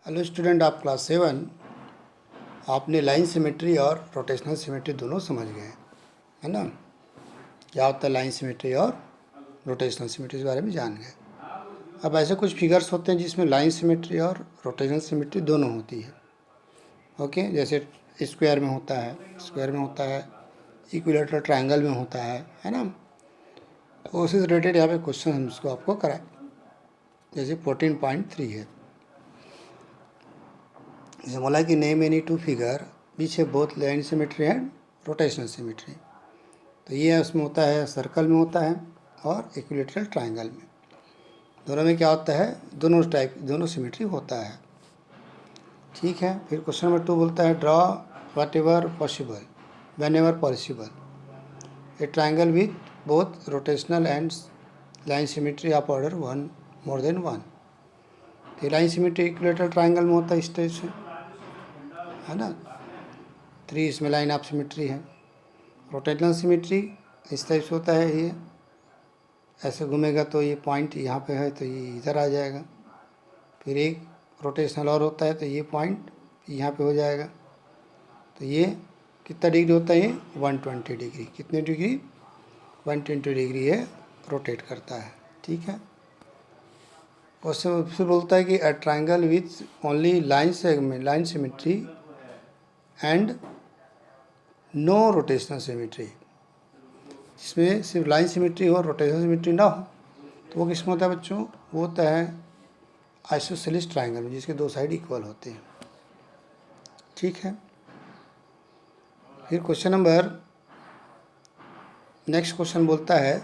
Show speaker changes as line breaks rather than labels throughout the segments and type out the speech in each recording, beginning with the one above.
Hello student, आप class 7 आपने line symmetry और रोटेशनल सिमेट्री दोनों समझ गए, है ना। क्या होता है लाइन सिमेट्री और रोटेशनल सिमेट्री, इस बारे में जान गए। अब ऐसे कुछ फिगर्स होते हैं जिसमें लाइन सिमेट्री और रोटेशनल सिमेट्री दोनों होती है। ओके, जैसे स्क्वायर में होता है, इक्विलेटरल ट्रायंगल में होता है ना। तो उससे रिलेटेड यहाँ पे क्वेश्चन हम इसको आपको कराएं। जैसे 14.3 है, जैसे बोला कि name any two figure which है both line symmetry and rotational symmetry. तो ये उसमें होता है, सर्कल में होता है और इक्विलेटरल ट्रायंगल में। दोनों में क्या होता है, दोनों सिमेट्री होता है। ठीक है। फिर क्वेश्चन नंबर 2 बोलता है draw what ever possible when ever possible A triangle with both rotational and line symmetry of order 1 more than 1। तो लाइन सिमेट्री इक्विलेटरल ट्रायंगल में होता है इस टाइप से, है ना। 3 इसमें लाइन ऑफ सिमेट्री है। रोटेशनल सिमेट्री इस टाइप से होता है, ये ऐसे घूमेगा तो ये पॉइंट यहाँ पे है तो ये इधर आ जाएगा। फिर एक रोटेशनल और होता है तो ये पॉइंट यहाँ पे हो जाएगा। तो ये कितना डिग्री होता है, ये 120 डिग्री। कितने डिग्री, 120 डिग्री ये रोटेट करता है। ठीक है। उससे फिर बोलता है कि a triangle with only line symmetry and no rotational symmetry, जिसमें सिर्फ लाइन सिमेट्री हो, रोटेशनल सिमेट्री ना हो, तो वो किसमें होता है बच्चों, वो होता है आइसोसेलेस ट्रायंगल में, जिसके 2 साइड इक्वल होते हैं। ठीक है। फिर क्वेश्चन नंबर नेक्स्ट क्वेश्चन बोलता है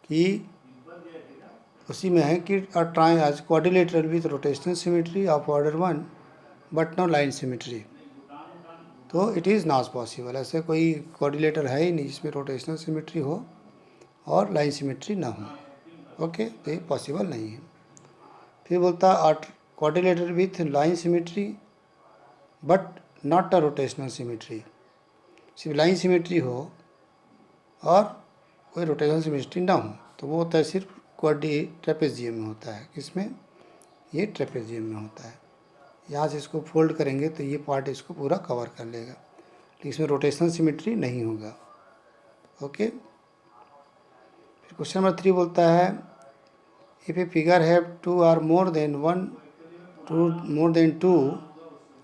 कि उसी में है कि a triangle quadrilateral with rotational symmetry of order 1 but no line symmetry, तो इट इज़ नॉट पॉसिबल। ऐसे कोई क्वाड्रिलेटर है ही नहीं जिसमें रोटेशनल सिमेट्री हो और लाइन सिमेट्री ना हो। ओके, तो ये पॉसिबल नहीं है। फिर बोलता है quadrilateral with line symmetry but not a rotational symmetry, सिर्फ लाइन सिमेट्री हो और कोई रोटेशनल सिमेट्री ना हो, तो वो होता है सिर्फ ट्रेपेजियम में होता है। किसमें, ये ट्रेपेजियम में होता है। यहाँ से इसको फोल्ड करेंगे तो ये पार्ट इसको पूरा कवर कर लेगा, लेकिन इसमें रोटेशनल सिमेट्री नहीं होगा। ओके। फिर क्वेश्चन नंबर 3 बोलता है इफ ए फिगर हैव 2 और more than two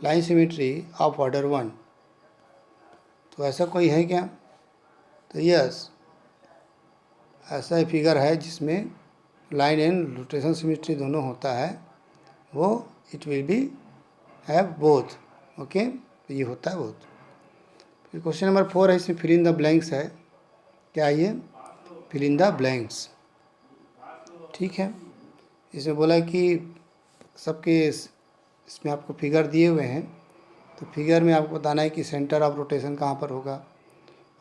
line symmetry of order 1, तो ऐसा कोई है क्या। तो यस, ऐसा फिगर है जिसमें लाइन एंड रोटेशनल सिमेट्री दोनों होता है, वो it will be have both. Okay, तो ये होता है बोथ। फिर क्वेश्चन नंबर 4 है, इसमें फिल इन द ब्लैंक्स है। क्या ये, फिल इन द ब्लैंक्स। ठीक है। इसमें बोला कि सबके इसमें आपको फिगर दिए हुए हैं, तो फिगर में आपको बताना है कि सेंटर ऑफ रोटेशन कहाँ पर होगा,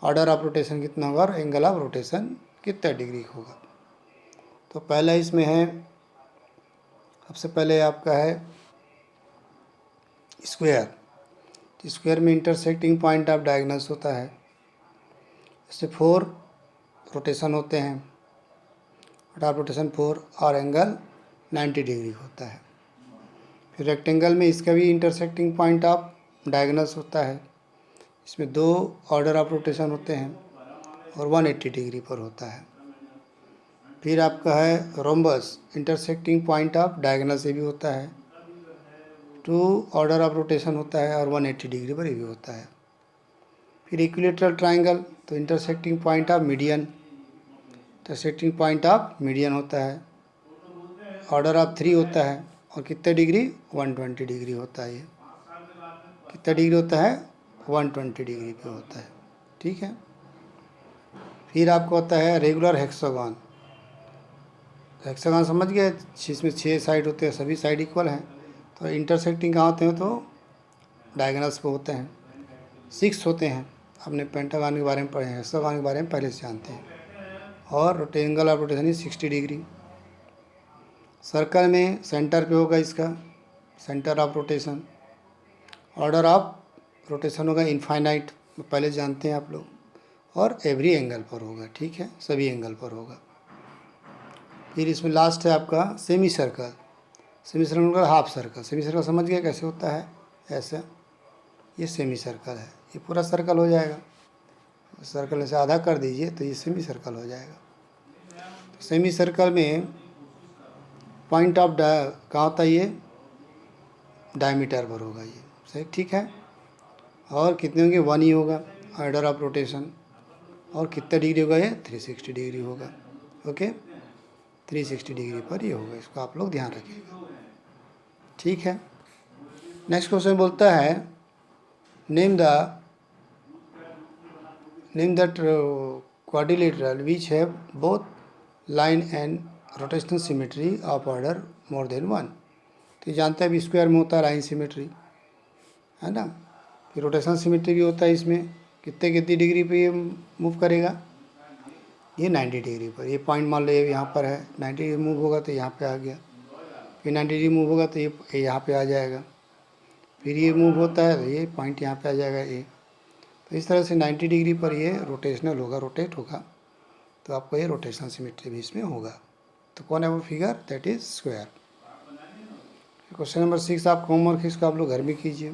ऑर्डर ऑफ रोटेशन कितना होगा और एंगल ऑफ रोटेशन कितना डिग्री होगा। तो पहला इसमें है, सबसे पहले आपका है स्क्वायर। तो स्क्वायर में इंटरसेक्टिंग पॉइंट ऑफ डायगोनल्स होता है। इससे 4 रोटेशन होते हैं, ऑर्डर ऑफ रोटेशन 4 और एंगल 90 डिग्री होता है। फिर रेक्टेंगल में इसका भी इंटरसेक्टिंग पॉइंट ऑफ डायगोनल्स होता है। इसमें 2 ऑर्डर ऑफ रोटेशन होते हैं और 180 डिग्री पर होता है। फिर आपका है rhombus, intersecting point of diagonal से भी होता है, 2 ऑर्डर ऑफ रोटेशन होता है और 180 डिग्री पर भी होता है। फिर इक्विलेटरल ट्रायंगल, तो इंटरसेक्टिंग पॉइंट ऑफ मीडियन होता है, ऑर्डर ऑफ 3 होता है और कितने डिग्री, 120 डिग्री होता है। ये कितना डिग्री होता है, 120 डिग्री पे होता है। ठीक है। फिर आपको होता है रेगुलर हेक्सागन। हेक्सागन समझ गए, जिसमें 6 साइड होते हैं, सभी साइड इक्वल हैं। तो इंटरसेक्टिंग कहाँ होते हैं, तो डायगोनल्स पे होते हैं। 6 होते हैं, आपने पेंटागन के बारे में पढ़े हैं, हेक्सागन के बारे में पहले से जानते हैं। और angle of rotation 60 degree. Circle में सेंटर पे होगा इसका centre of rotation. Order of rotation होगा इनफाइनाइट, पहले जानते हैं आप लोग, और एवरी एंगल पर होगा। ठीक है, सभी एंगल पर होगा। फिर इसमें लास्ट है आपका सेमी सर्कल। सेमी सर्कल का हाफ सर्कल, सेमी सर्कल समझ गए कैसे होता है, ऐसे ये सेमी सर्कल है, ये पूरा सर्कल हो जाएगा, सर्कल से आधा कर दीजिए तो ये सेमी सर्कल हो जाएगा। तो सेमी सर्कल में पॉइंट ऑफ कहाँ होता है, ये डायमीटर पर होगा, ये सही ठीक है। और कितने होंगे, 1 ही होगा ऑर्डर ऑफ रोटेशन, और कितना डिग्री होगा, ये 360 डिग्री होगा। ओके, 360 डिग्री पर ये होगा, इसको आप लोग ध्यान रखिएगा, ठीक है। नेक्स्ट क्वेश्चन बोलता है name that quadrilateral which have both line and rotational symmetry of order more than 1। तो ये जानते हैं अभी स्क्वायर में होता है लाइन सिमेट्री, है ना। फिर रोटेशनल सिमेट्री भी होता है, इसमें कितनी डिग्री पे ये मूव करेगा, ये 90 डिग्री पर। ये पॉइंट मान लो ये यहाँ पर है, 90 डिग्री मूव होगा तो यहाँ पे आ गया, फिर 90 डिग्री मूव होगा तो ये यहाँ पे आ जाएगा, फिर ये मूव होता है तो ये पॉइंट यहाँ पे आ जाएगा ये। तो इस तरह से 90 डिग्री पर ये रोटेशनल होगा, रोटेट होगा, तो आपको ये रोटेशनल सिमेट्री भी इसमें होगा। तो कौन है वो figure, that is square. Question number 6 आपका होमवर्क है, इसको आप लोग घर में कीजिए।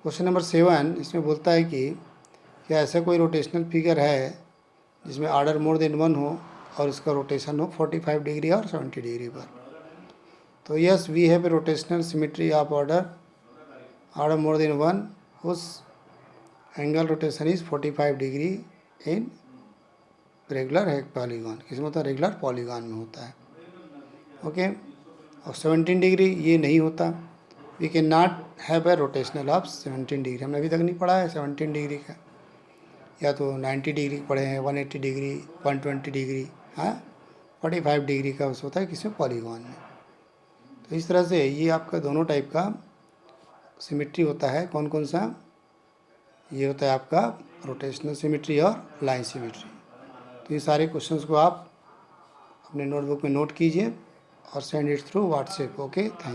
क्वेश्चन नंबर 7 इसमें बोलता है कि क्या ऐसा कोई रोटेशनल फिगर है जिसमें ऑर्डर मोर देन 1 हो और इसका रोटेशन हो 45 डिग्री और 70 डिग्री पर। तो yes, we have a rotational symmetry of order more than 1 उस angle rotation is 45 degree in regular है पॉलीगॉन, किसमें होता है, रेगुलर पॉलीगॉन में होता है। ओके, और 17 डिग्री ये नहीं होता, we can not have a rotational of 17 degree, हमने अभी तक नहीं पढ़ा है 17 डिग्री का, या तो 90 डिग्री पढ़े हैं, 180 डिग्री, 120 डिग्री, हाँ 45 डिग्री का उस होता है किसमें, पॉलीगॉन में। तो इस तरह से ये आपका दोनों टाइप का सिमेट्री होता है। कौन कौन सा, ये होता है आपका रोटेशनल सिमेट्री और लाइन सिमेट्री। तो ये सारे क्वेश्चंस को आप अपने नोटबुक में नोट कीजिए और send it through WhatsApp. Okay, thank you.